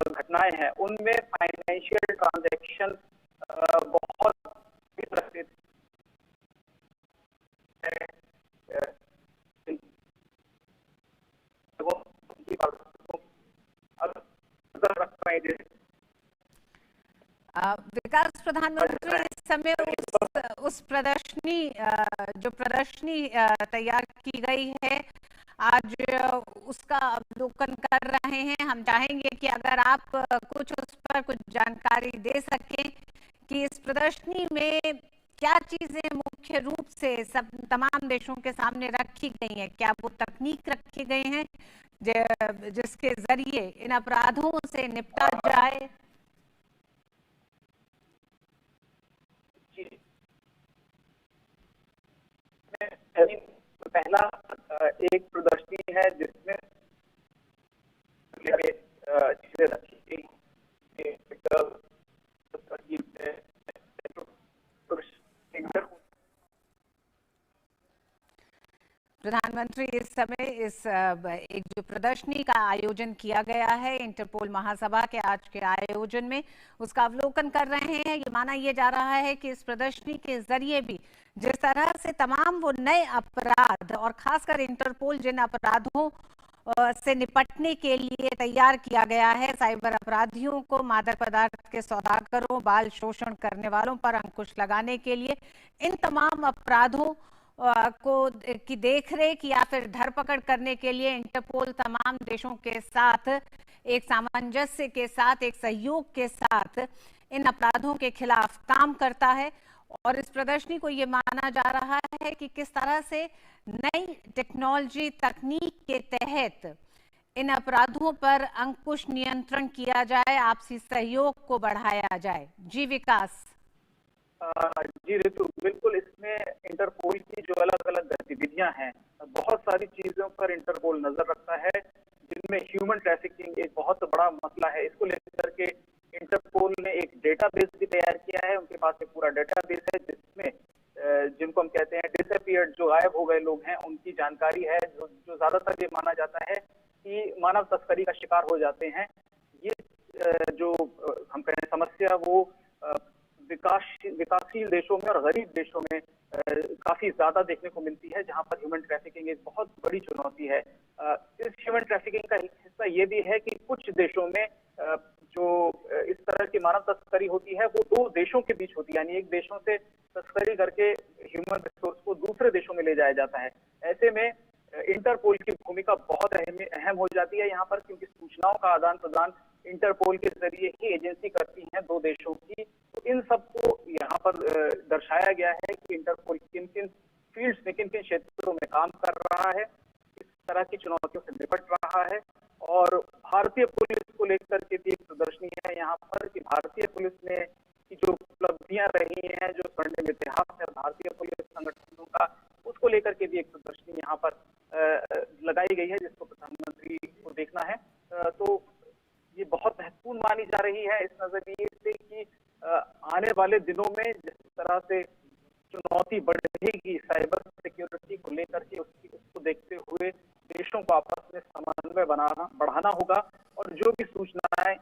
घटनाएं हैं उनमें फाइनेंशियल ट्रांजैक्शन बहुत प्रचलित है। विकास, प्रधानमंत्री इस समय उस प्रदर्शनी जो प्रदर्शनी तैयार की गई है आज उसका अवलोकन कर रहे हैं। हम चाहेंगे कि अगर आप कुछ उस पर कुछ जानकारी दे सकें कि इस प्रदर्शनी में क्या चीजें मुख्य रूप से सब तमाम देशों के सामने रखी गई हैं, क्या वो तकनीक रखी गई हैं जिसके जरिए इन अपराधों से निपटा जाए। पहला एक प्रदर्शनी है जिसमें चीजें रखी गई। प्रधानमंत्री इस समय एक जो प्रदर्शनी का आयोजन किया गया है इंटरपोल महासभा के आज के आयोजन में, उसका अवलोकन कर रहे हैं। ये माना यह जा रहा है कि इस प्रदर्शनी के जरिए भी जिस तरह से तमाम वो नए अपराध और खासकर इंटरपोल जिन अपराधों से निपटने के लिए तैयार किया गया है, साइबर अपराधियों को, मादक पदार्थ के सौदागरों, बाल शोषण करने वालों पर अंकुश लगाने के लिए, इन तमाम अपराधों को की देखरेख या फिर धरपकड़ करने के लिए इंटरपोल तमाम देशों के साथ एक सामंजस्य के साथ, एक सहयोग के साथ इन अपराधों के खिलाफ काम करता है। और इस प्रदर्शनी को ये माना जा रहा है कि किस तरह से नई टेक्नोलॉजी तकनीक के तहत इन अपराधों पर अंकुश नियंत्रण किया जाए, आपसी सहयोग को बढ़ाया जाए। जी विकास। जी ऋतु, बिल्कुल इसमें इंटरपोल की जो अलग अलग गतिविधियां हैं, बहुत सारी चीजों पर इंटरपोल नजर रखता है, जिनमें ह्यूमन ट्रैफिकिंग एक बहुत बड़ा मसला है। इसको लेकर के इंटरपोल ने एक डेटाबेस भी तैयार किया है। उनके पास एक पूरा डेटाबेस है जिसमें जिनको हम कहते हैं डिसअपीयर्ड, जो गायब हो गए लोग हैं, उनकी जानकारी है, जो ज्यादातर ये माना जाता है कि मानव तस्करी का शिकार हो जाते हैं। ये जो हम कह रहे हैं समस्या, वो विकासशील देशों में और गरीब देशों में काफी ज्यादा देखने को मिलती है, जहां पर ह्यूमन ट्रैफिकिंग एक बहुत बड़ी चुनौती है। इस ह्यूमन ट्रैफिकिंग का हिस्सा ये भी है कि कुछ देशों में जो इस तरह की मानव तस्करी होती है वो दो देशों के बीच होती है, यानी एक देशों से तस्करी करके ह्यूमन रिसोर्स को दूसरे देशों में ले जाया जाता है। ऐसे में इंटरपोल की भूमिका बहुत अहम हो जाती है यहाँ पर, क्योंकि सूचनाओं का आदान प्रदान इंटरपोल के जरिए ही एजेंसी करती है दो देशों की। तो इन सबको यहाँ पर दर्शाया गया है कि इंटरपोल किन किन फील्ड्स में, किन किन क्षेत्रों में काम कर रहा है, इस तरह की चुनौतियों से निपट रहा है। और भारतीय पुलिस को लेकर के भी एक प्रदर्शनी है यहाँ पर कि भारतीय पुलिस ने की जो उपलब्धियां रही हैं, जो स्वर्णिम इतिहास है भारतीय पुलिस संगठनों का, उसको लेकर के भी एक प्रदर्शनी यहाँ पर लगाई गई है, जिसको प्रधानमंत्री को देखना है। तो ये बहुत महत्वपूर्ण मानी जा रही है इस नजरिए से कि आने वाले दिनों में जिस तरह से चुनौती बढ़ेगी साइबर सिक्योरिटी को लेकर के, उसको देखते हुए देशों को आपस में समन्वय बढ़ाना होगा। और जो भी सूचनाएं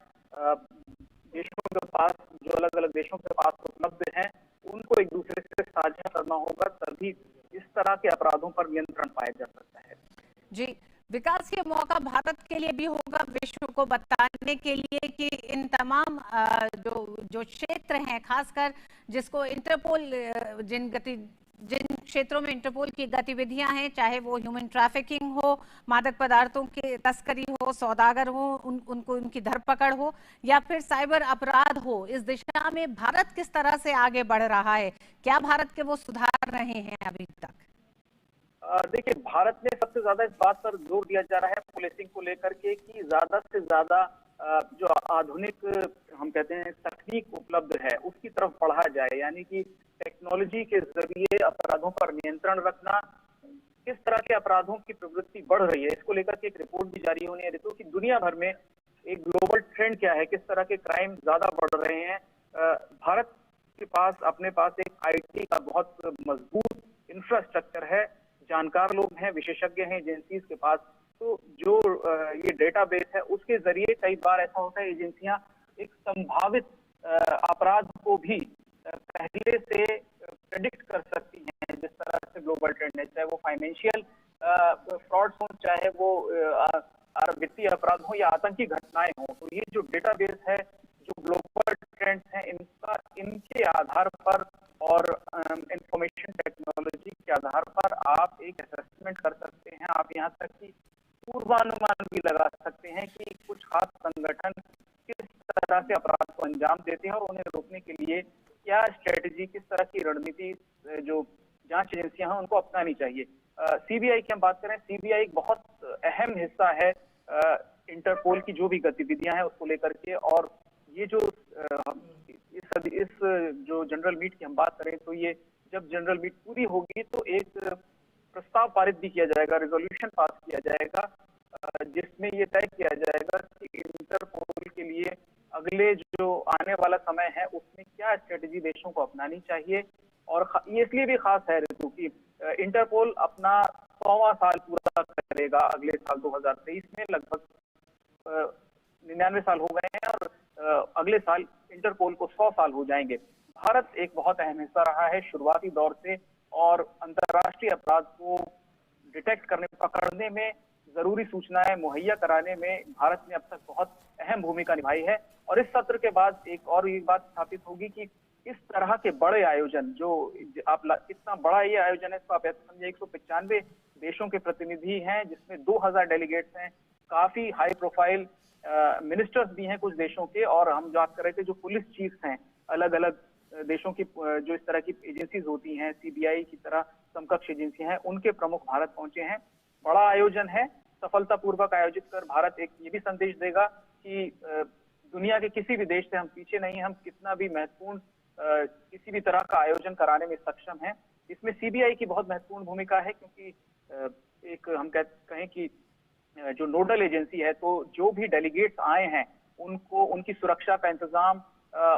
देशों के पास, जो अलग अलग देशों के पास उपलब्ध हैं, उनको एक दूसरे से साझा करना होगा, तभी इस तरह के अपराधों पर नियंत्रण पाया जा सकता है। जी विकास, ये मौका भारत के लिए भी होगा विश्व को बताने के लिए कि इन तमाम जो क्षेत्र हैं, खासकर जिसको इंटरपोल जिन क्षेत्रों में इंटरपोल की गतिविधियां हैं, चाहे वो ह्यूमन ट्रैफिकिंग हो, मादक पदार्थों की तस्करी हो, सौदागर हो, उनको उनकी धरपकड़ हो, या फिर साइबर अपराध हो, इस दिशा में भारत किस तरह से आगे बढ़ रहा है, क्या भारत के वो सुधार रहे हैं अभी तक? देखिए, भारत में सबसे ज्यादा इस बात पर जोर दिया जा रहा है पुलिसिंग को लेकर के कि ज्यादा से ज्यादा जो आधुनिक हम कहते हैं तकनीक उपलब्ध है उसकी तरफ बढ़ा जाए, यानी कि टेक्नोलॉजी के जरिए अपराधों पर नियंत्रण रखना। किस तरह के अपराधों की प्रवृत्ति बढ़ रही है, इसको लेकर के एक रिपोर्ट भी जारी होनी है ऋतु की दुनिया भर में एक ग्लोबल ट्रेंड क्या है, किस तरह के क्राइम ज्यादा बढ़ रहे हैं। भारत के पास अपने पास एक IT का बहुत मजबूत इंफ्रास्ट्रक्चर है, जानकार लोग हैं, विशेषज्ञ हैं एजेंसीज के पास, तो जो ये डेटाबेस है उसके जरिए कई बार ऐसा होता है एजेंसियां एक संभावित अपराध को भी पहले से प्रेडिक्ट कर सकती हैं। जिस तरह से ग्लोबल ट्रेंड है, चाहे वो फाइनेंशियल फ्रॉड्स हो, चाहे वो वित्तीय अपराध हो या आतंकी घटनाएं हो, तो ये जो डेटाबेस है, जो ग्लोबल ट्रेंड्स हैं, इनके आधार पर और इंफॉर्मेशन टेक्नोलॉजी के आधार पर आप एक असेसमेंट कर सकते हैं। आप यहाँ तक कि पूर्वानुमान भी लगा सकते हैं कि कुछ खास संगठन किस तरह से अपराध को अंजाम देते हैं और उन्हें रोकने के लिए क्या स्ट्रेटेजी, किस तरह की रणनीति जो जांच एजेंसियां हैं उनको अपनानी चाहिए। सीबीआई की हम बात करें, सीबीआई एक बहुत अहम हिस्सा है इंटरपोल की जो भी गतिविधियां हैं उसको लेकर के। और ये जो इस जो जनरल मीट की हम बात करें, तो ये जब जनरल मीट पूरी होगी तो एक प्रस्ताव पारित भी किया जाएगा, रेजोल्यूशन पास किया जाएगा, जिसमें ये तय किया जाएगा कि इंटरपोल के लिए अगले जो आने वाला समय है उसमें क्या स्ट्रेटेजी देशों को अपनानी चाहिए। और ये इसलिए भी खास है ऋतु की इंटरपोल अपना 100वां साल पूरा करेगा अगले साल 2023 में। लगभग 99 साल हो गए हैं और अगले साल इंटरपोल को 100 साल हो जाएंगे। भारत एक बहुत अहम हिस्सा रहा है शुरुआती दौर से, और अंतर्राष्ट्रीय अपराध को डिटेक्ट करने, पकड़ने में, जरूरी सूचनाएं मुहैया कराने में भारत ने अब तक बहुत अहम भूमिका निभाई है। और इस सत्र के बाद एक और ये बात स्थापित होगी कि इस तरह के बड़े आयोजन, जो आप इतना बड़ा ये आयोजन है, इसको आप ऐसे समझिए 195 देशों के प्रतिनिधि हैं, जिसमें 2000 डेलीगेट्स हैं, काफी हाई प्रोफाइल मिनिस्टर्स भी हैं कुछ देशों के, और हम बात कर रहे थे जो पुलिस चीफ्स हैं अलग अलग देशों की, जो इस तरह की एजेंसीज होती हैं, सीबीआई की तरह समकक्ष एजेंसियां हैं, उनके प्रमुख भारत पहुंचे हैं। बड़ा आयोजन है, सफलतापूर्वक आयोजित कर भारत एक ये भी संदेश देगा कि दुनिया के किसी भी देश से हम पीछे नहीं, हम कितना भी महत्वपूर्ण किसी भी तरह का आयोजन कराने में सक्षम हैं। इसमें सीबीआई की बहुत महत्वपूर्ण भूमिका है, क्योंकि एक हम कहें कि जो नोडल एजेंसी है, तो जो भी डेलीगेट्स आए हैं उनको, उनकी सुरक्षा का इंतजाम,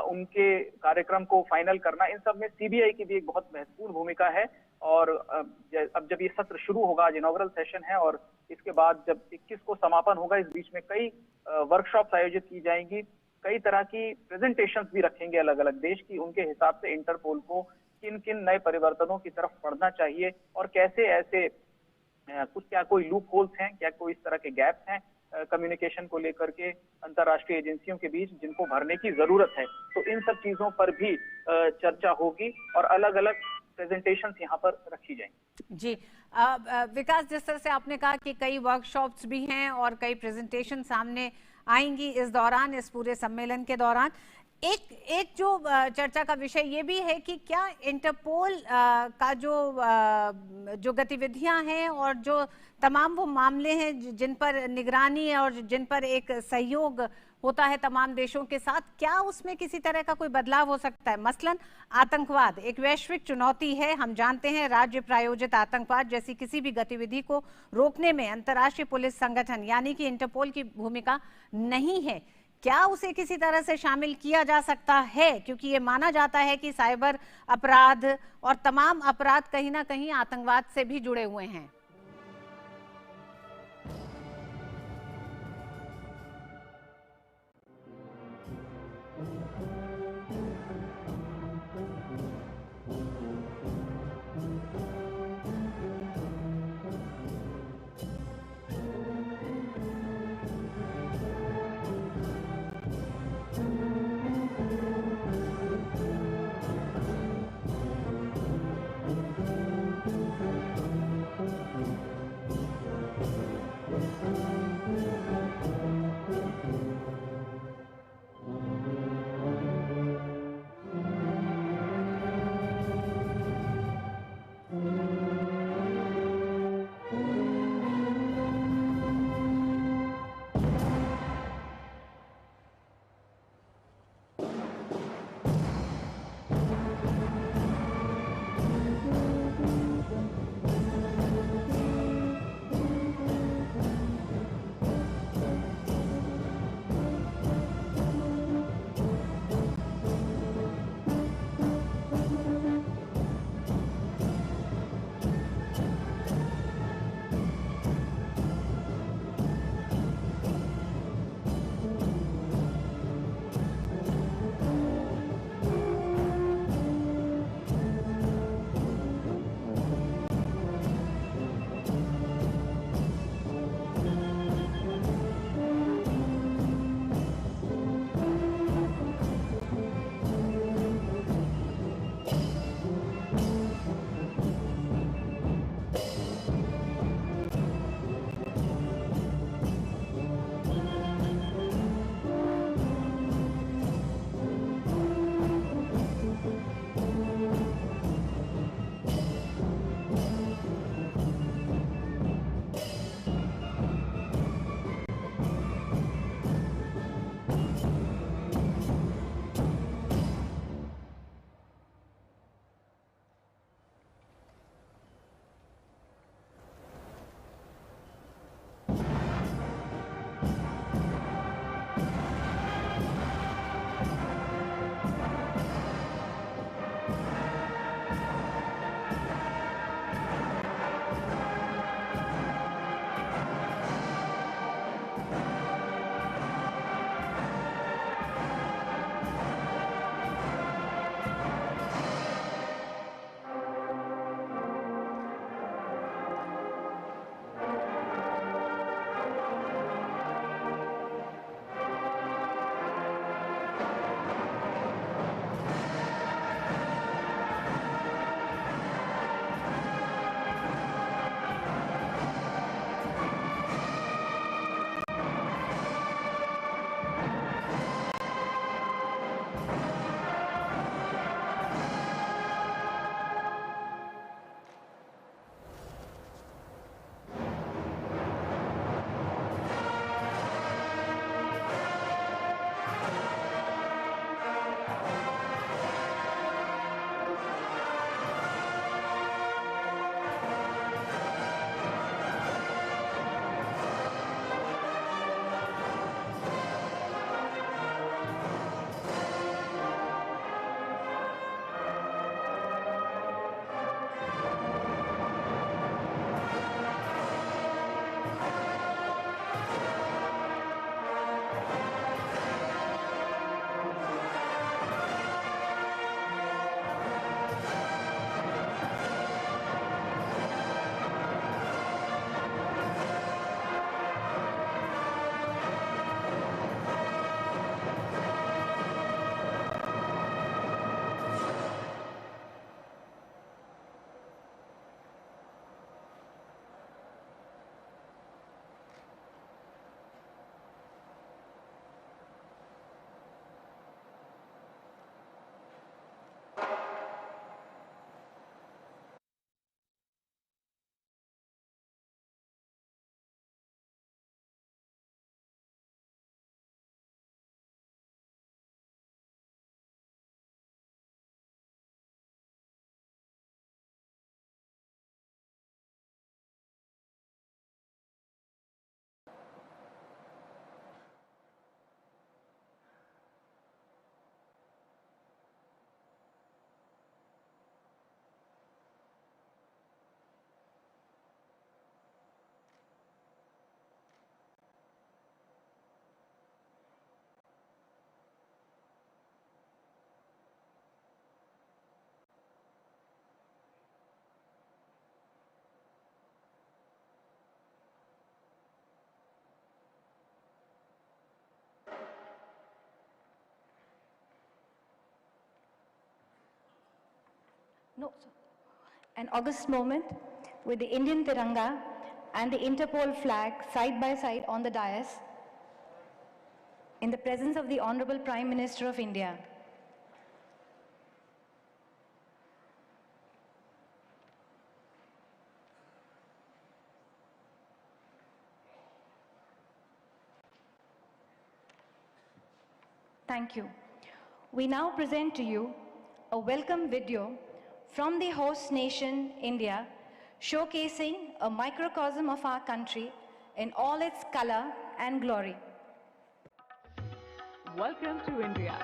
उनके कार्यक्रम को फाइनल करना, इन सब में सीबीआई की भी एक बहुत महत्वपूर्ण भूमिका है। और अब जब ये सत्र शुरू होगा, आज इनॉग्रल सेशन है, और इसके बाद जब 21 को समापन होगा, इस बीच में कई वर्कशॉप्स आयोजित की जाएंगी, कई तरह की प्रेजेंटेशंस भी रखेंगे अलग अलग देश की, उनके हिसाब से इंटरपोल को किन किन नए परिवर्तनों की तरफ बढ़ना चाहिए और कैसे ऐसे कुछ, क्या कोई लूप होल्स हैं, क्या कोई इस तरह के गैप्स हैं कम्युनिकेशन को लेकर के अंतर्राष्ट्रीय एजेंसियों के बीच, जिनको भरने की जरूरत है। तो इन सब चीजों पर भी चर्चा होगी और अलग अलग प्रेजेंटेशंस यहाँ पर रखी जाएंगी। जी विकास, जिस तरह से आपने कहा कि कई वर्कशॉप्स भी हैं और कई प्रेजेंटेशन सामने आएंगी इस दौरान, इस पूरे सम्मेलन के दौरान, एक जो चर्चा का विषय ये भी है कि क्या इंटरपोल का जो गतिविधियां हैं और जो तमाम वो मामले हैं जिन पर निगरानी और जिन पर एक सहयोग होता है तमाम देशों के साथ, क्या उसमें किसी तरह का कोई बदलाव हो सकता है? मसलन आतंकवाद एक वैश्विक चुनौती है, हम जानते हैं राज्य प्रायोजित आतंकवाद जैसी किसी भी गतिविधि को रोकने में अंतर्राष्ट्रीय पुलिस संगठन यानी कि इंटरपोल की भूमिका नहीं है। क्या उसे किसी तरह से शामिल किया जा सकता है? क्योंकि ये माना जाता है कि साइबर अपराध और तमाम अपराध कहीं ना कहीं आतंकवाद से भी जुड़े हुए हैं। No, sir. An august moment with the Indian Tiranga and the Interpol flag side by side on the dais in the presence of the Honorable Prime Minister of India. Thank you. We now present to you a welcome video from the host nation, India, showcasing a microcosm of our country in all its color and glory. Welcome to India.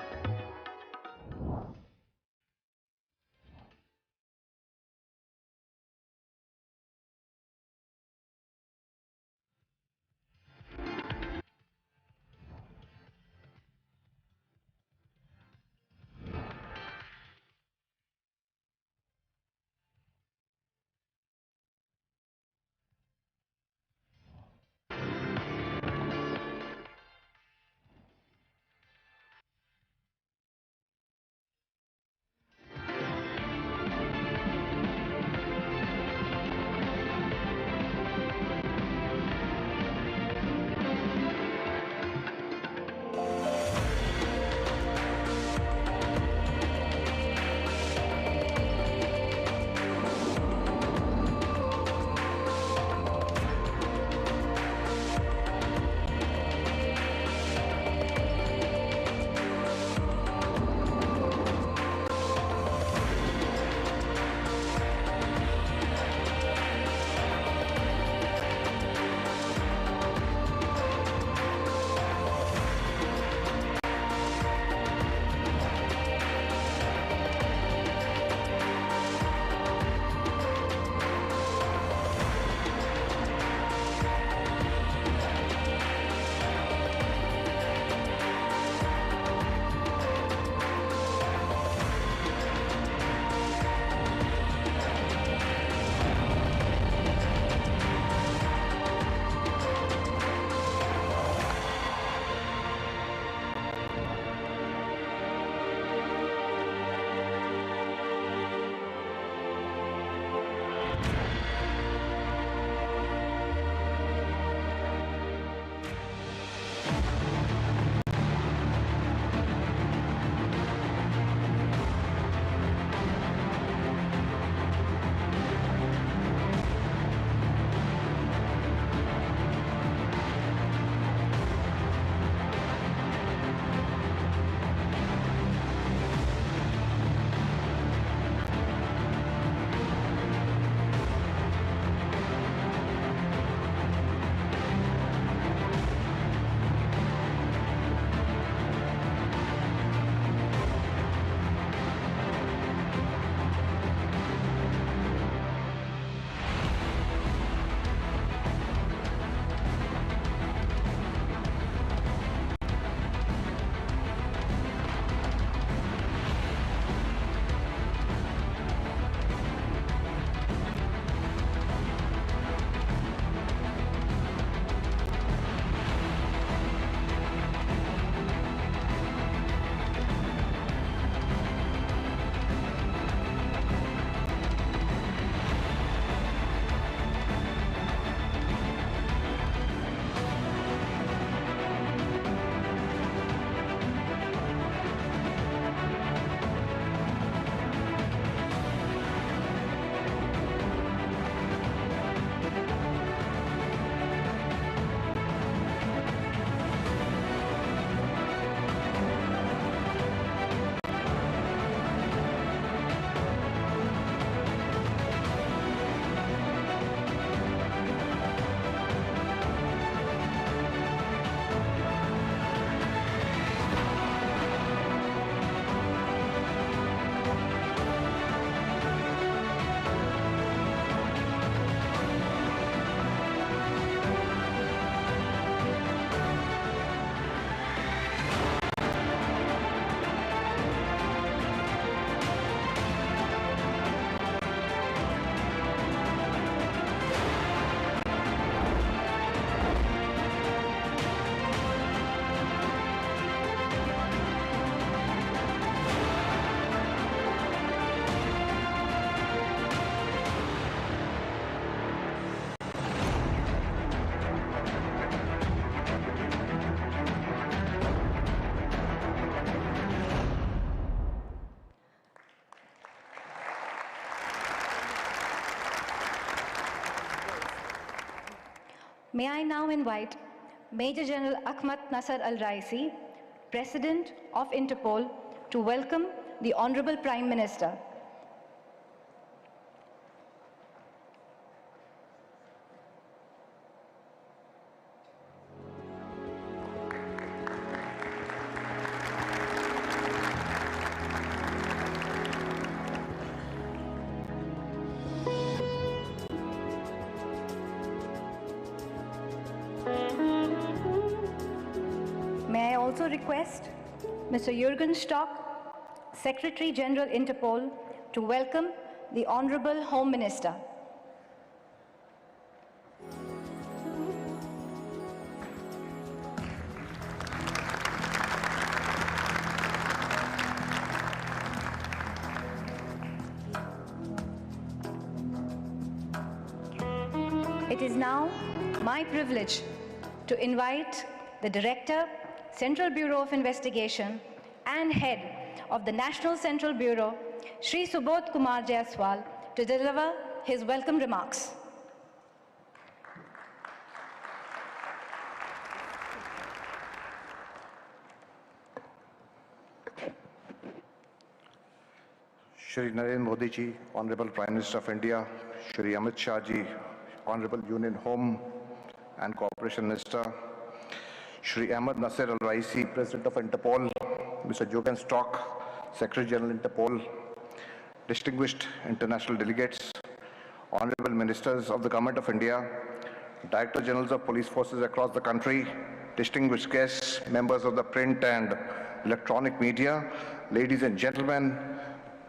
May I now invite Major General Ahmad Nasser Al-Raisi, President of Interpol, to welcome the Honorable Prime Minister. May I also request Mr. Jürgen Stock, Secretary General Interpol, to welcome the Honorable Home Minister. It is now my privilege to invite the Director, Central Bureau of Investigation and Head of the National Central Bureau, Shri Subodh Kumar Jaiswal, to deliver his welcome remarks. Shri Narendra Modi ji, Honorable Prime Minister of India, Shri Amit Shah ji, Honorable Union Home and Cooperation Minister, Shri Ahmad Nasser Al-Raisi, President of Interpol, Mr. Jürgen Stock, Secretary General Interpol, distinguished international delegates, Honorable Ministers of the Government of India, Director Generals of Police Forces across the country, distinguished guests, members of the print and electronic media, ladies and gentlemen,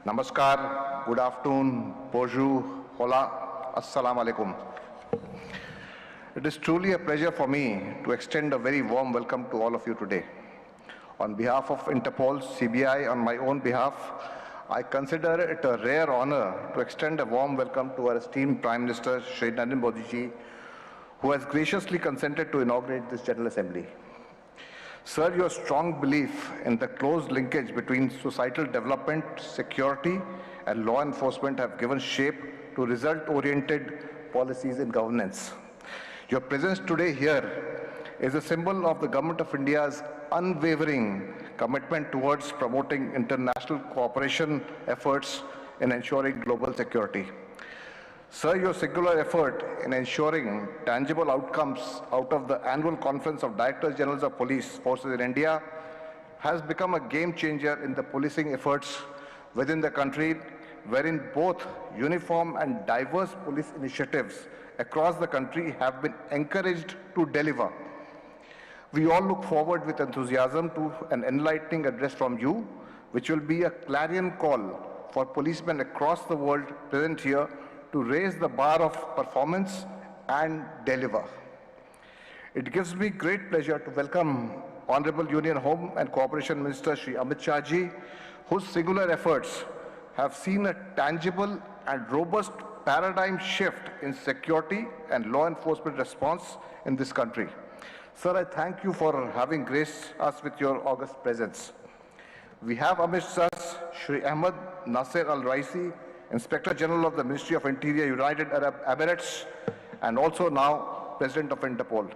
namaskar, good afternoon, bonjour, hola, assalamu alaikum. It is truly a pleasure for me to extend a very warm welcome to all of you today. On behalf of Interpol, CBI, on my own behalf, I consider it a rare honor to extend a warm welcome to our esteemed Prime Minister, Shri Narendra Modi ji, who has graciously consented to inaugurate this General Assembly. Sir, your strong belief in the close linkage between societal development, security, and law enforcement have given shape to result-oriented policies in governance. Your presence today here is a symbol of the Government of India's unwavering commitment towards promoting international cooperation efforts in ensuring global security. Sir, your singular effort in ensuring tangible outcomes out of the annual Conference of Directors General of Police Forces in India has become a game changer in the policing efforts within the country, wherein both uniform and diverse police initiatives across the country have been encouraged to deliver. We all look forward with enthusiasm to an enlightening address from you, which will be a clarion call for policemen across the world present here to raise the bar of performance and deliver. It gives me great pleasure to welcome Honorable Union Home and Cooperation Minister Shri Amit Shah ji, whose singular efforts have seen a tangible and robust paradigm shift in security and law enforcement response in this country. Sir, I thank you for having graced us with your august presence. We have amidst us Shri Ahmad Nasser Al-Raisi, Inspector General of the Ministry of Interior, United Arab Emirates, and also now President of Interpol.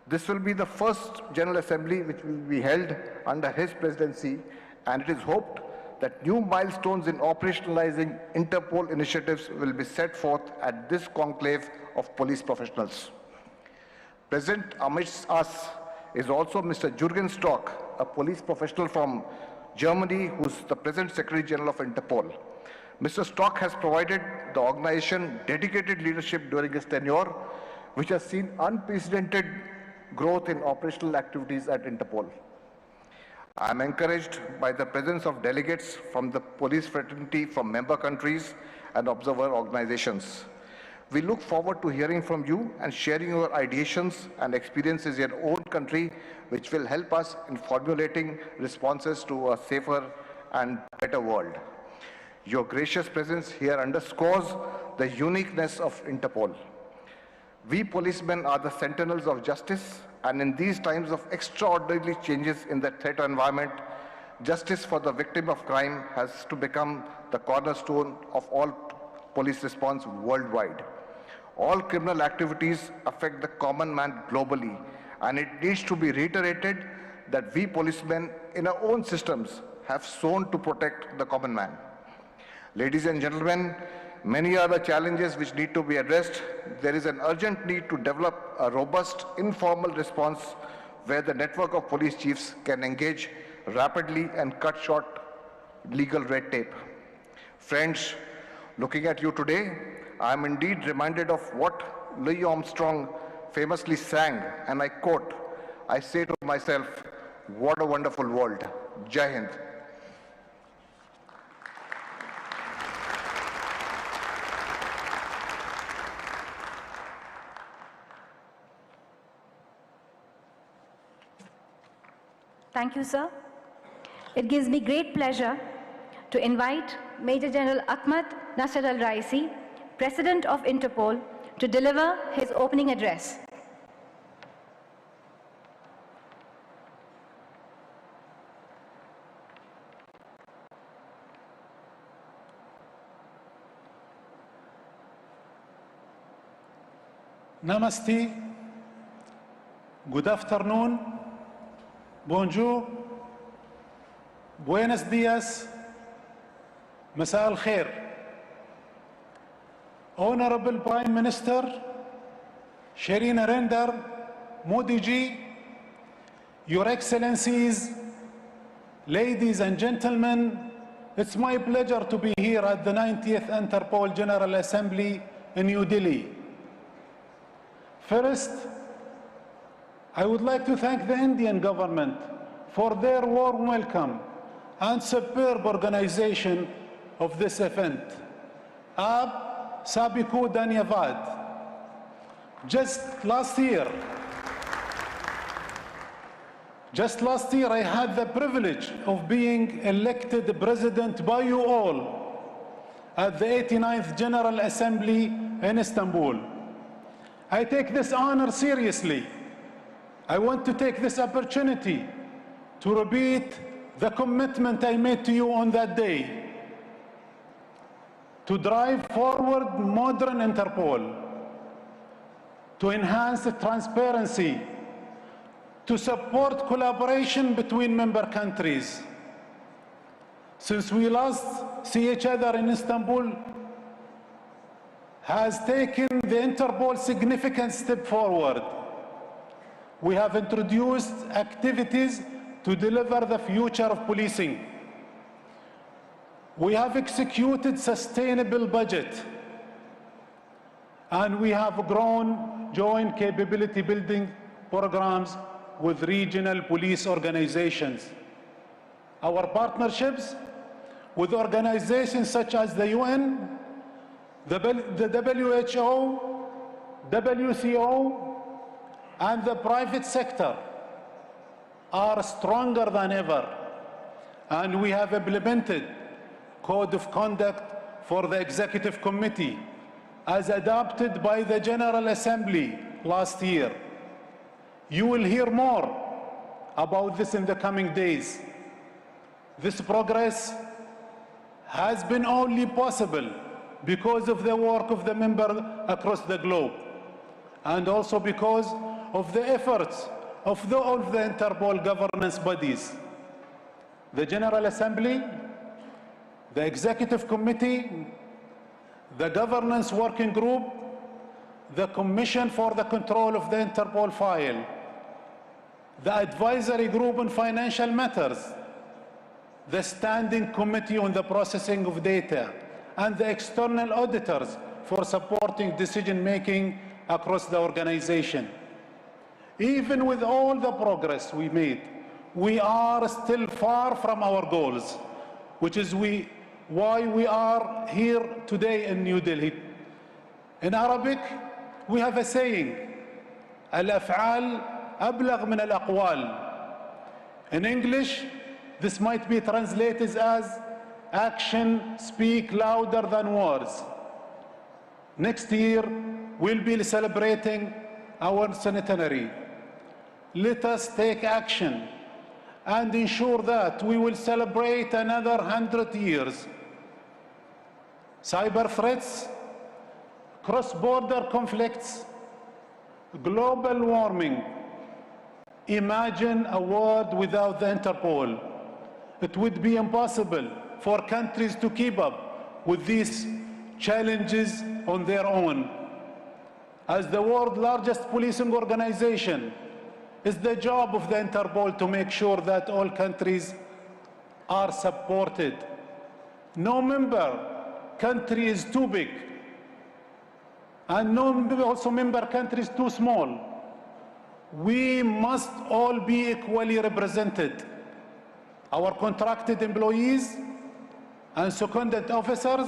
This will be the first General Assembly which will be held under his presidency, and it is hoped that new milestones in operationalizing Interpol initiatives will be set forth at this conclave of police professionals. Present amidst us is also Mr. Jürgen Stock, a police professional from Germany, who is the present Secretary General of Interpol. Mr. Stock has provided the organization dedicated leadership during his tenure, which has seen unprecedented growth in operational activities at Interpol. I am encouraged by the presence of delegates from the police fraternity from member countries and observer organizations. We look forward to hearing from you and sharing your ideations and experiences in your own country, which will help us in formulating responses to a safer and better world. Your gracious presence here underscores the uniqueness of Interpol. We policemen are the sentinels of justice, and in these times of extraordinary changes in the threat environment, justice for the victim of crime has to become the cornerstone of all police response worldwide. All criminal activities affect the common man globally, and it needs to be reiterated that we policemen in our own systems have sworn to protect the common man. Ladies and gentlemen, many are the challenges which need to be addressed. There is an urgent need to develop a robust, informal response where the network of police chiefs can engage rapidly and cut short legal red tape. Friends, looking at you today, I am indeed reminded of what Louis Armstrong famously sang, and I quote, I say to myself, what a wonderful world. Jai Hind. Thank you, sir. It gives me great pleasure to invite Major General Ahmad Nasser Al-Raisi, President of Interpol, to deliver his opening address. Namaste, good afternoon, bonjour, buenos dias, مساء الخير. Honorable Prime Minister Shri Narendra Modi ji, Your Excellencies, ladies and gentlemen, it's my pleasure to be here at the 90th Interpol General Assembly in New Delhi. First, I would like to thank the Indian government for their warm welcome and superb organization of this event. Aap Sabiku Dhanyavad. Just last year, I had the privilege of being elected president by you all at the 89th General Assembly in Istanbul. I take this honor seriously. I want to take this opportunity to repeat the commitment I made to you on that day to drive forward modern Interpol, to enhance transparency, to support collaboration between member countries. Since we last see each other in Istanbul, has taken the Interpol significant step forward. We have introduced activities to deliver the future of policing. We have executed sustainable budget, and we have grown joint capability building programs with regional police organizations. Our partnerships with organizations such as the UN, the WHO, WCO, and the private sector are stronger than ever, and we have implemented Code of Conduct for the Executive Committee as adopted by the General Assembly last year. You will hear more about this in the coming days. This progress has been only possible because of the work of the members across the globe, and also because of the efforts of all the Interpol governance bodies. The General Assembly, the Executive Committee, the Governance Working Group, the Commission for the Control of the Interpol File, the Advisory Group on Financial Matters, the Standing Committee on the Processing of Data, and the external auditors for supporting decision-making across the organization. Even with all the progress we made, we are still far from our goals, which is why we are here today in New Delhi. In Arabic, we have a saying, al-af'al ablagh min al-aqwal. In English, this might be translated as action speak louder than words. Next year, we'll be celebrating our centenary. Let us take action and ensure that we will celebrate another 100 years. Cyber threats cross-border conflicts, global warming. Imagine a world without the Interpol. It would be impossible for countries to keep up with these challenges on their own. As the world's largest policing organization, it's the job of the Interpol to make sure that all countries are supported. No member country is too big, and no also member country is too small. We must all be equally represented. Our contracted employees and seconded officers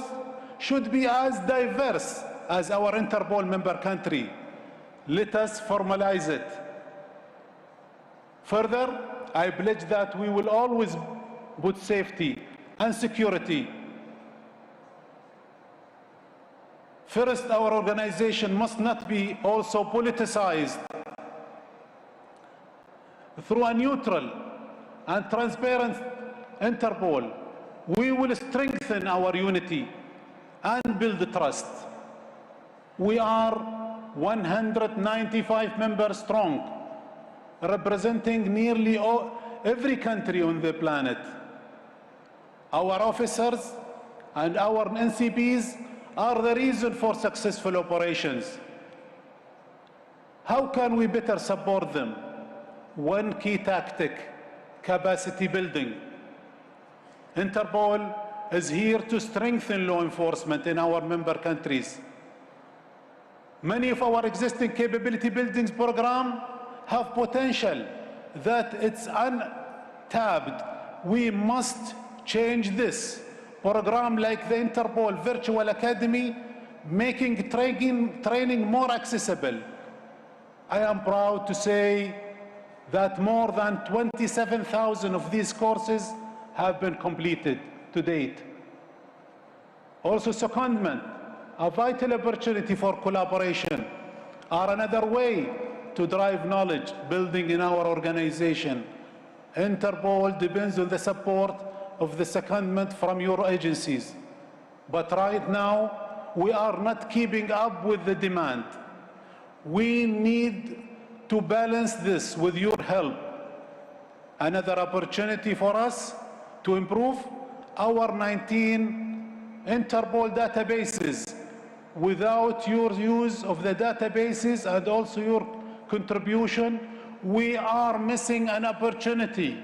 should be as diverse as our Interpol member country. Let us formalize it. Further, I pledge that we will always put safety and security first. Our organization must not be also politicized. Through a neutral and transparent Interpol, we will strengthen our unity and build trust. We are 195 members strong, representing nearly every country on the planet. Our officers and our NCPs are the reason for successful operations. How can we better support them? One key tactic: capacity building. Interpol is here to strengthen law enforcement in our member countries. Many of our existing capability building programs have potential that it's untapped. We must change this. Program like the Interpol Virtual Academy, making training more accessible. I am proud to say that more than 27,000 of these courses have been completed to date. Also, secondment, a vital opportunity for collaboration, are another way to drive knowledge building in our organization. Interpol depends on the support of the secondment from your agencies. But right now, we are not keeping up with the demand. We need to balance this with your help. Another opportunity for us to improve our 19 Interpol databases. Without your use of the databases and also your contribution, we are missing an opportunity.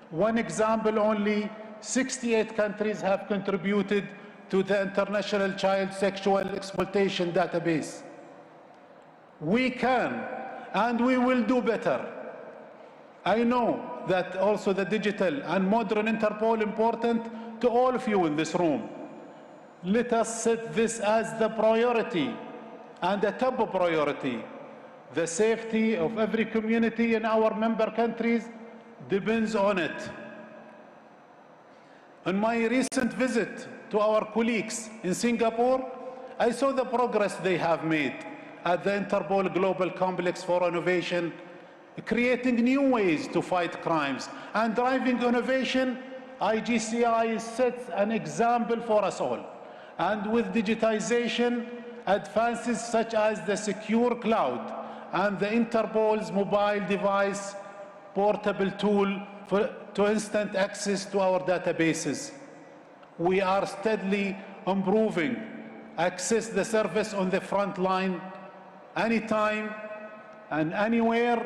One example only: 68 countries have contributed to the International Child Sexual Exploitation Database. We can and we will do better. I know that also the digital and modern Interpol important to all of you in this room. Let us set this as the priority and the top priority. The safety of every community in our member countries depends on it. On my recent visit to our colleagues in Singapore, I saw the progress they have made at the Interpol Global Complex for Innovation, creating new ways to fight crimes and driving innovation. IGCI sets an example for us all. And with digitization, advances such as the secure cloud and the Interpol's mobile device portable tool to instant access to our databases, we are steadily improving access the service on the front line, anytime and anywhere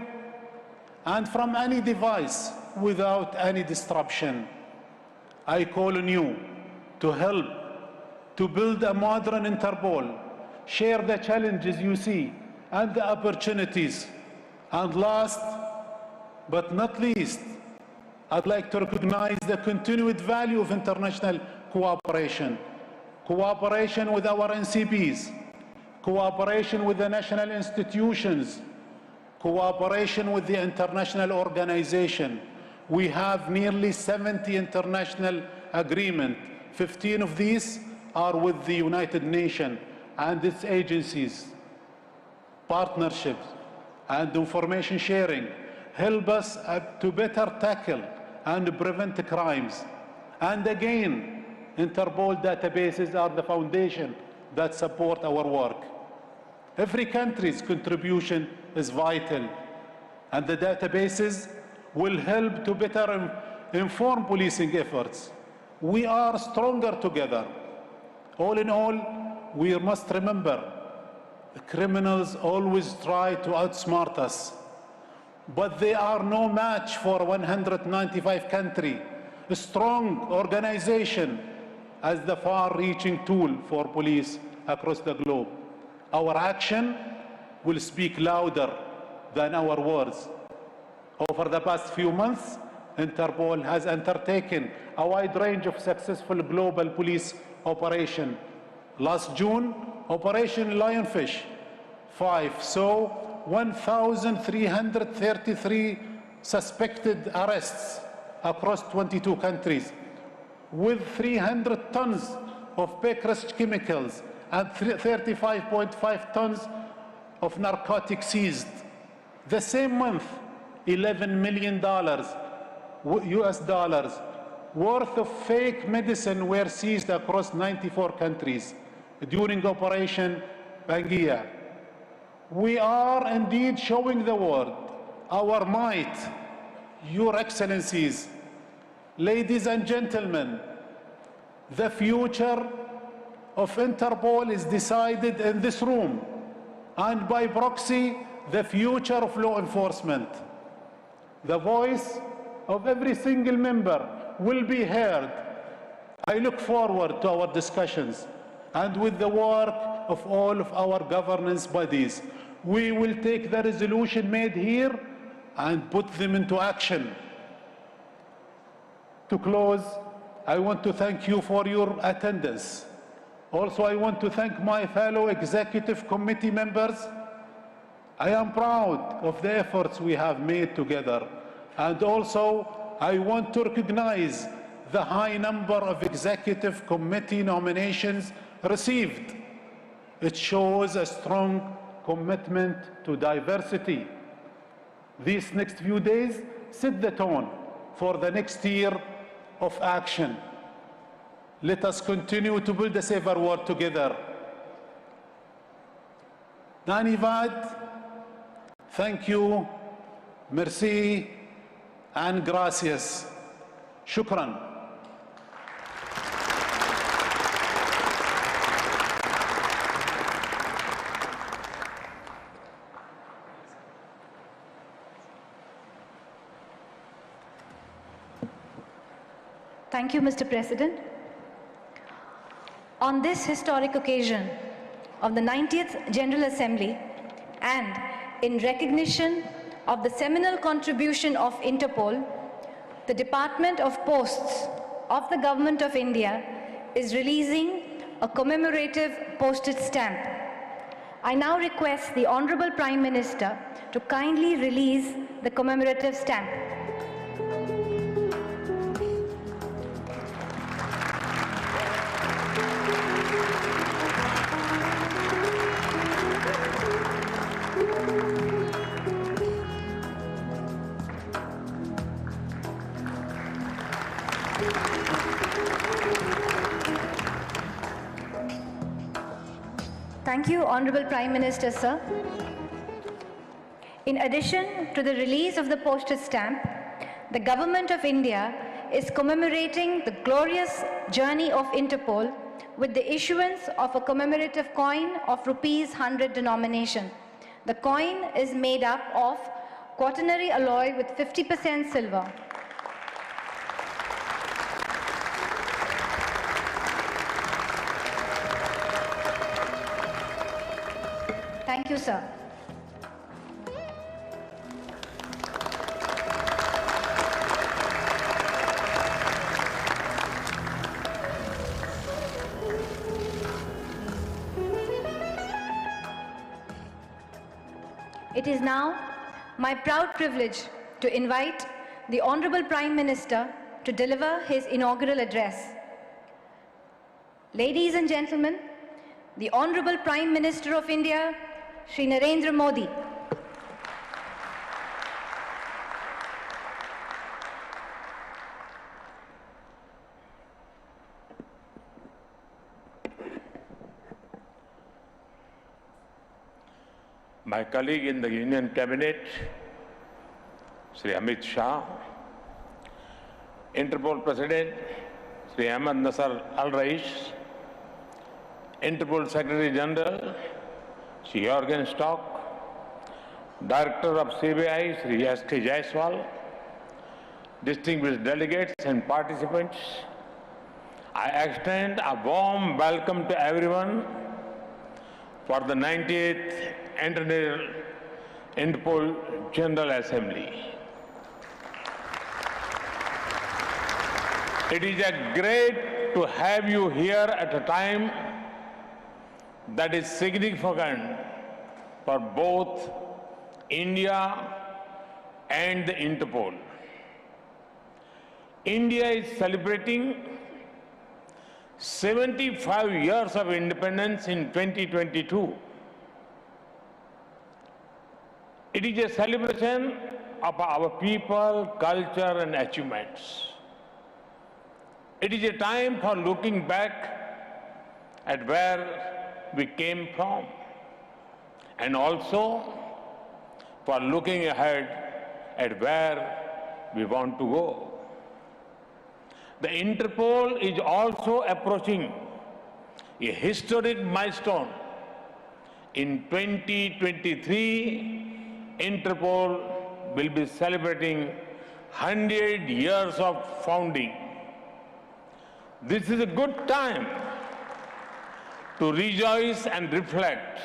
and from any device without any disruption. I call on you to help to build a modern Interpol, share the challenges you see and the opportunities. And last but not least, I'd like to recognize the continued value of international cooperation. Cooperation with our NCPs, cooperation with the national institutions, cooperation with the international organization. We have nearly 70 international agreements. 15 of these are with the United Nations and its agencies. Partnerships and information sharing help us to better tackle and prevent crimes. And again, Interpol databases are the foundation that support our work. Every country's contribution is vital, and the databases will help to better inform policing efforts. We are stronger together. All in all, we must remember, the criminals always try to outsmart us, but they are no match for 195 countries, a strong organization as the far-reaching tool for police across the globe. Our action will speak louder than our words. Over the past few months, Interpol has undertaken a wide range of successful global police operations. Last June, Operation Lionfish 5 saw 1,333 suspected arrests across 22 countries, with 300 tons of Becker's chemicals and 35.5 tons of narcotics seized. The same month, $11 million US dollars worth of fake medicine were seized across 94 countries during Operation Bangia. We are indeed showing the world our might. Your Excellencies, ladies and gentlemen, the future of Interpol is decided in this room, and by proxy, the future of law enforcement. The voice of every single member will be heard. I look forward to our discussions, and with the work of all of our governance bodies, we will take the resolution made here and put them into action. To close, I want to thank you for your attendance. Also, I want to thank my fellow executive committee members. I am proud of the efforts we have made together. And also, I want to recognize the high number of executive committee nominations received. It shows a strong commitment to diversity. These next few days set the tone for the next year of action. Let us continue to build a safer world together. Dhanyavad, thank you, merci, and gracias. Shukran. Thank you, Mr. President. On this historic occasion of the 90th General Assembly, and in recognition of the seminal contribution of Interpol, the Department of Posts of the Government of India is releasing a commemorative postage stamp. I now request the Honorable Prime Minister to kindly release the commemorative stamp. Thank you, Honorable Prime Minister, sir. In addition to the release of the postage stamp, the Government of India is commemorating the glorious journey of Interpol with the issuance of a commemorative coin of ₹100 denomination. The coin is made up of quaternary alloy with 50% silver. Thank you, sir. It is now my proud privilege to invite the Honorable Prime Minister to deliver his inaugural address. Ladies and gentlemen, the Honorable Prime Minister of India, Shri Narendra Modi. my colleague in the Union Cabinet, Sri Amit Shah, Interpol President, Sri Ahmed Nasser Al-Rais, Interpol Secretary General, Sri Jorgen Stock, Director of CBI, Sri S.K. Jaiswal, distinguished delegates and participants, I extend a warm welcome to everyone for the 98th Interpol General Assembly. It is great to have you here at a time that is significant for both India and the Interpol. India is celebrating 75 years of independence in 2022. It is a celebration of our people, culture, and achievements. It is a time for looking back at where we came from and also for looking ahead at where we want to go. The Interpol is also approaching a historic milestone. In 2023, Interpol will be celebrating 100 years of founding. This is a good time to rejoice and reflect,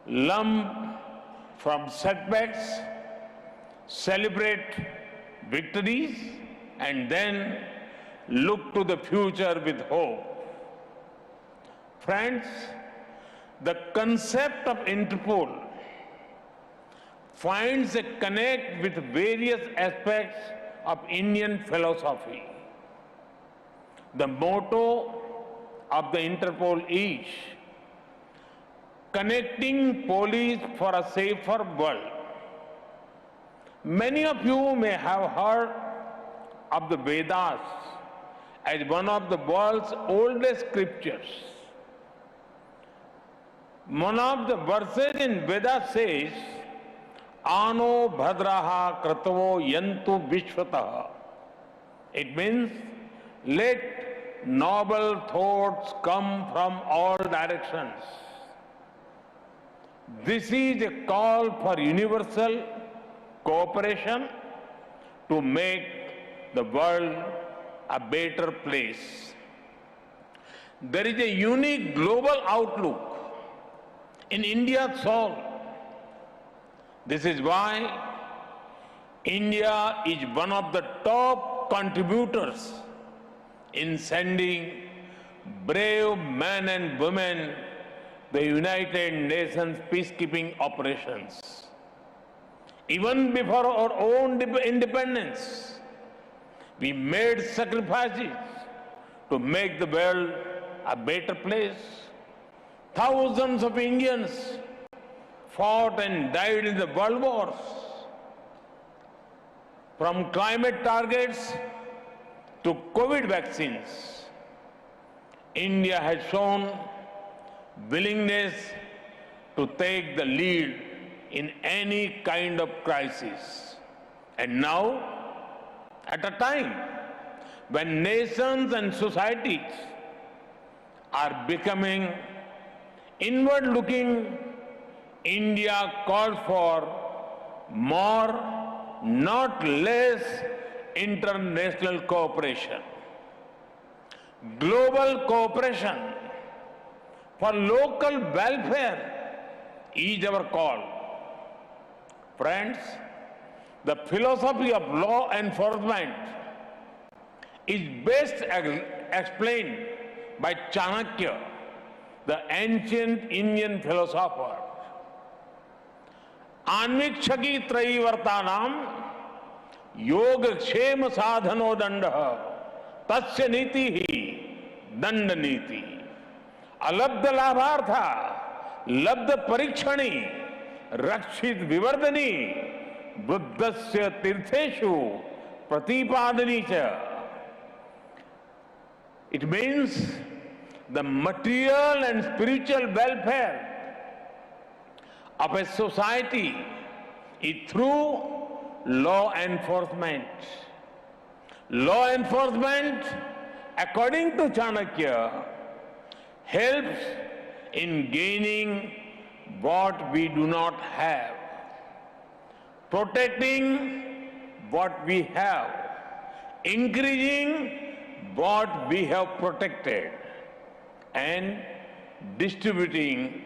learn from setbacks, celebrate victories, and then look to the future with hope. Friends, the concept of Interpol finds a connect with various aspects of Indian philosophy. The motto of the Interpol is connecting police for a safer world. Many of you may have heard of the Vedas as one of the world's oldest scriptures. One of the verses in Vedas says, Ano bhadraha kratavo yantu vishwataha. It means, let noble thoughts come from all directions. This is a call for universal cooperation to make the world a better place. There is a unique global outlook in India's soul. This is why India is one of the top contributors in sending brave men and women the United Nations peacekeeping operations. Even before our own independence, we made sacrifices to make the world a better place. Thousands of Indians fought and died in the world wars. From climate targets to COVID vaccines, India has shown willingness to take the lead in any kind of crisis. And now, at a time when nations and societies are becoming inward-looking, India calls for more, not less, international cooperation. Global cooperation for local welfare is our call. Friends, the philosophy of law enforcement is best explained by Chanakya, the ancient Indian philosopher. Anvikshaki traivartanam योग क्षेम साधनो दंड तस्य नीति ही दंड नीति अलब्ध लाभार्था लब्ध परीक्षणी रक्षित विवर्धनी बुद्धस्य तीर्थेषु प्रतिपादनी च. It means the material and spiritual welfare of a society is through law enforcement. Law enforcement, according to Chanakya, helps in gaining what we do not have, protecting what we have, increasing what we have protected, and distributing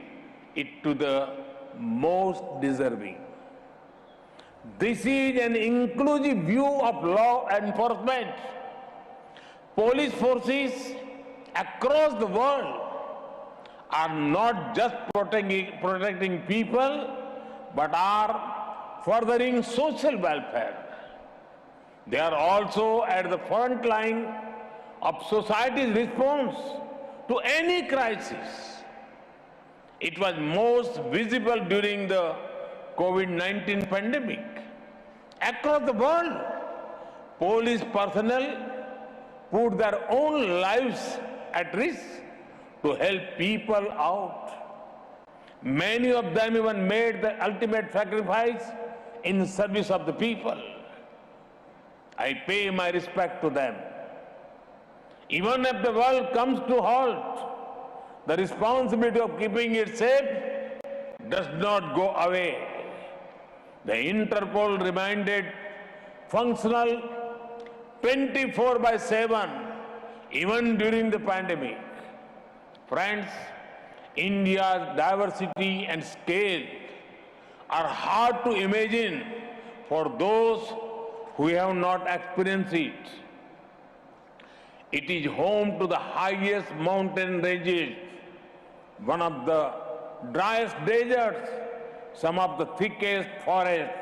it to the most deserving. This is an inclusive view of law enforcement. Police forces across the world are not just protecting people, but are furthering social welfare. They are also at the front line of society's response to any crisis. It was most visible during the COVID-19 pandemic. Across the world, police personnel put their own lives at risk to help people out. Many of them even made the ultimate sacrifice in service of the people. I pay my respect to them. Even if the world comes to halt, the responsibility of keeping it safe does not go away. The Interpol remained functional 24/7, even during the pandemic. Friends, India's diversity and scale are hard to imagine for those who have not experienced it. It is home to the highest mountain ranges, one of the driest deserts, some of the thickest forests,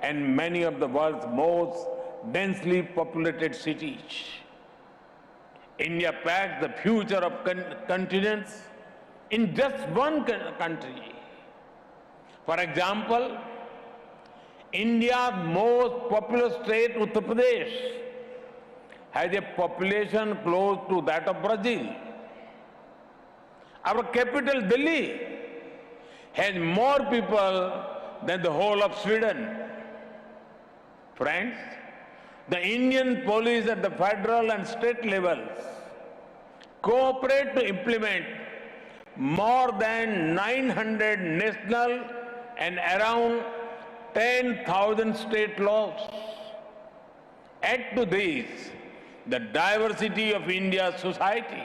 and many of the world's most densely populated cities. India packs the future of continents in just one country. For example, India's most populous state, Uttar Pradesh, has a population close to that of Brazil. Our capital, Delhi, has more people than the whole of Sweden. Friends, the Indian police at the federal and state levels cooperate to implement more than 900 national and around 10,000 state laws. Add to this the diversity of India's society.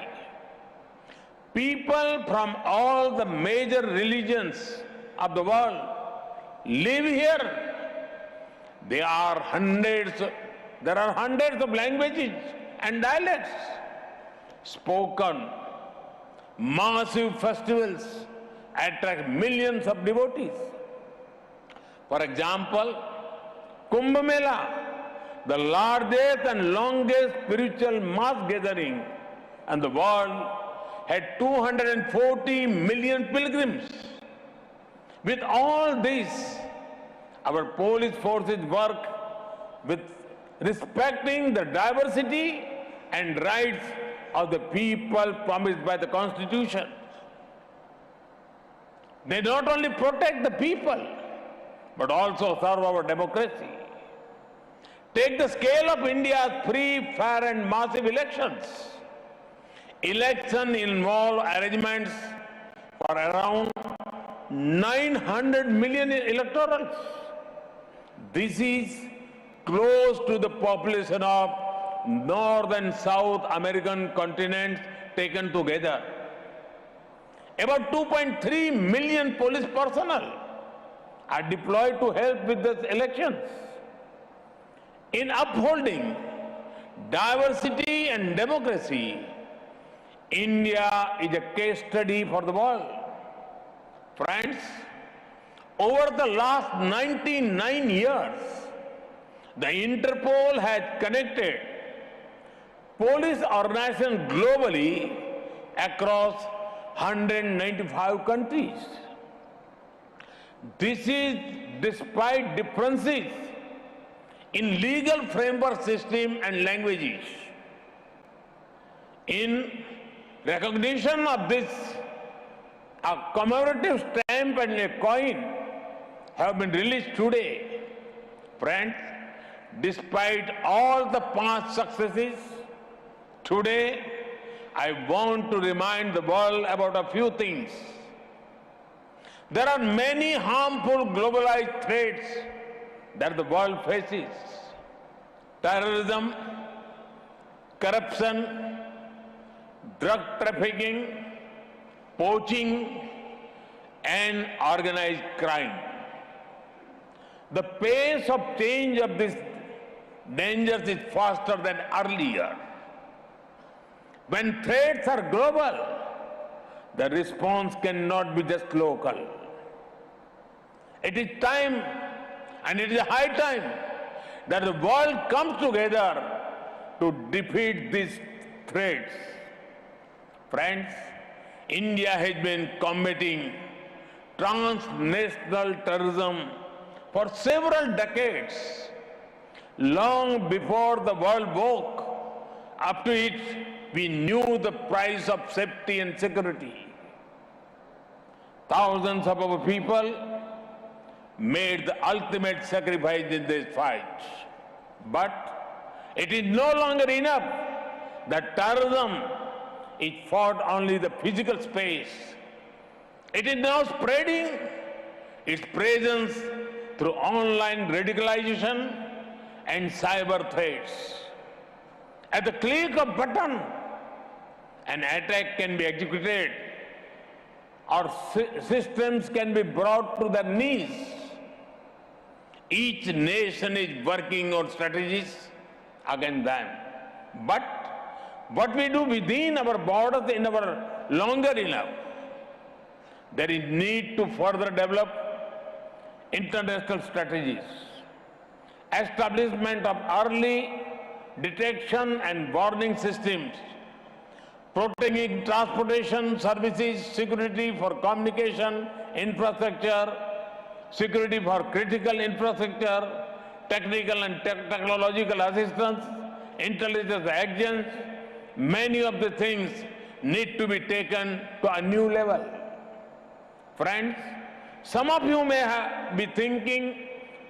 People from all the major religions of the world live here. There are hundreds of languages and dialects spoken. Massive festivals attract millions of devotees. For example, Kumbh Mela, the largest and longest spiritual mass gathering in the world, had 240 million pilgrims. With all this, our police forces work with respecting the diversity and rights of the people promised by the Constitution. They not only protect the people, but also serve our democracy. Take the scale of India's free, fair and massive elections. Election involve arrangements for around 900 million electorals. This is close to the population of North and South American continents taken together. About 2.3 million police personnel are deployed to help with the elections. In upholding diversity and democracy, India is a case study for the world. Friends, over the last 99 years, the Interpol has connected police organizations globally across 195 countries. This is despite differences in legal framework system and languages. In recognition of this, a commemorative stamp and a coin have been released today. Friends, despite all the past successes, today I want to remind the world about a few things. There are many harmful globalized threats that the world faces. Terrorism, corruption, drug trafficking, poaching, and organized crime. The pace of change of these dangers is faster than earlier. When threats are global, the response cannot be just local. It is time, and it is high time, that the world comes together to defeat these threats. Friends, India has been combating transnational terrorism for several decades. Long before the world woke up to it, we knew the price of safety and security. Thousands of our people made the ultimate sacrifice in this fight. But it is no longer enough that terrorism is fought only the physical space. It is now spreading its presence through online radicalization and cyber threats. At the click of a button, an attack can be executed, or systems can be brought to their knees. Each nation is working on strategies against them. But what we do within our borders is never longer enough. There is need to further develop international strategies. Establishment of early detection and warning systems, protecting transportation services, security for communication infrastructure, security for critical infrastructure, technical and technological assistance, intelligence agents. Many of the things need to be taken to a new level. Friends, some of you may be thinking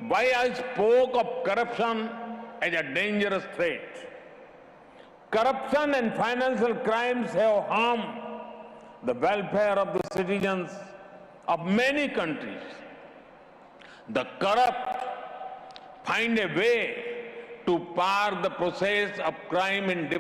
why I spoke of corruption as a dangerous threat. Corruption and financial crimes have harmed the welfare of the citizens of many countries. The corrupt find a way to par the process of crime in different